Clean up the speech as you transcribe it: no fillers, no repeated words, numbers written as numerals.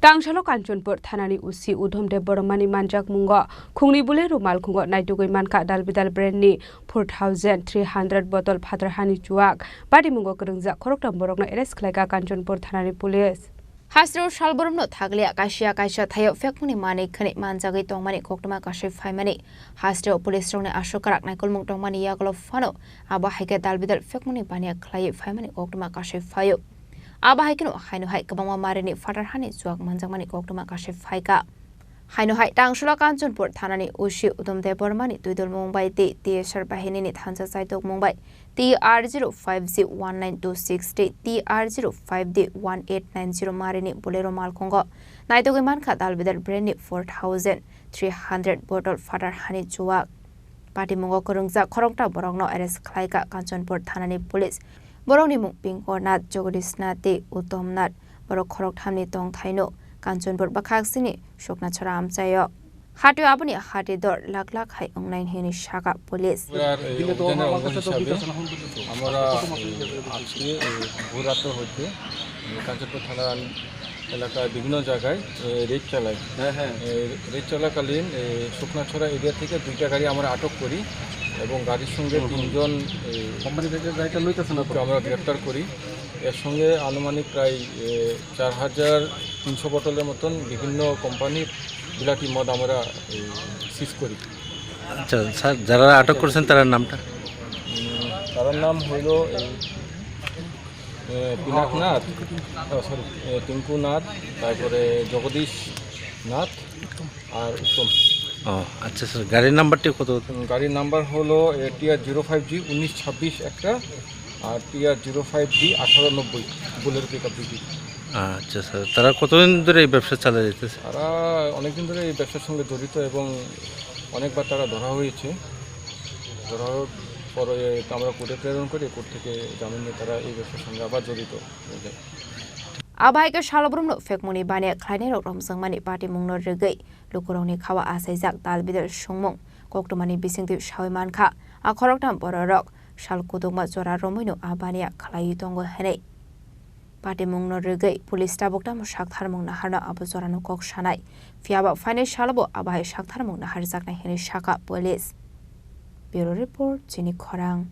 Tangshalo Kanchanpur Thanani Usi Udhomde Boromani Manjak Mungo Khungnwi Bolero Malkhungo Naitugwi Mankha Dalbidal Brandni 4,300 bottle Phatar Haani Chuwak Badi Mungo Khorang Khoroktam Borokno arrest khlaika Kanchanpur Thanani Police Hasro Shalboromno Thaglia Kasia Thayo Fekmuni Mani Khani Manjagi Tongmani Koktama Kashi Faimani Hasro Police Rongni Ashokarak Naikulmung Tongmani Yagolo Fano Aba Haike Dalbidal Fekmuni Bania Khlai Faimani Koktama Kashi Fayo Aba haikino haino hai kabangwa marini Phatar Haani Chuwak manjangmani koktuma kashif haika haino hai Tangshalo Kanchanpur Thanani Usi Udhomde Boromani Tuidol Mumbai TSR bahini ni Thansa Saitok Mumbai TR05Z19260 TR05D1890 marini Bolero Malkhungo Naitugwi Mankha Dalbidal Brandni 4,300 bottle Phatar Haani Chuwak Pati Mungo Khorangta Borokno arrest khlaika Kanchanpur Thanani Police Borongni Mukping Ornat Jogodisnati Utomnat Borok Khorok Thamni Tong Thaino Kanchanpur Bakhaksini Shokna Charam Chayo Hatu Abuni Hati Dor Lak Hai Online Hini Shaka Police Kanchanpur থানার এলাকায় বিভিন্ন জায়গায় red চালায় red চলাকালীন Shuknachhara area থেকে দুইটা গাড়ি আমরা আটক করি এবং গাড়ির সঙ্গে তিনজন কোম্পানি থেকে গাড়িটা লইতেছে না আমরা গ্রেফতার করি এর সঙ্গে আনুমানিক প্রায় 4,300 বোতলের মতন বিভিন্ন কোম্পানির বিলাতি মদ আমরা সিজ করি আচ্ছা স্যার যারা আটক করেছেন তার নামটা তার নাম হইল পিনাকনাথ সরি টিঙ্কুনাথ তারপরে জগদীশ নাথ আর উত্তম আচ্ছা স্যার গাড়ির নাম্বারটি কত গাড়ির নাম্বার হলো TR05G 1926 একটা আর TR05D 1890 বোলেরো পিকআপ দুটি আচ্ছা স্যার তারা কতদিন ধরে এই ব্যবসা চালিয়ে যেতেছে তারা অনেকদিন ধরে এই ব্যবসার সঙ্গে জড়িত এবং অনেকবার তারা ধরা হয়েছে ধরা পরে আমরা কোর্টে প্রেরণ করি কোর্ট থেকে জামিন নিয়ে তারা এই ব্যবসার সঙ্গে আবার জড়িত হয়ে যায় Abaike Shalboromno Fekmuni Bania Kleinero Romsangmani Party Mungno Regay Lukuroni Kawa Asaizak Dalbidal Shungmung Koktomani Bisingti Shawi Mankha Akhoroktam Bororok Shalkuduma Zora Romino Abania Klayutongo Hene Party Mungno Regay Police Taboktam Shaktharmung Naharna Abuzorano Kok Shanai Fiaba Fine Shalabo Abai Shaktharmung Naharzakna Hene Shaka Police Bureau Report Chini Khorang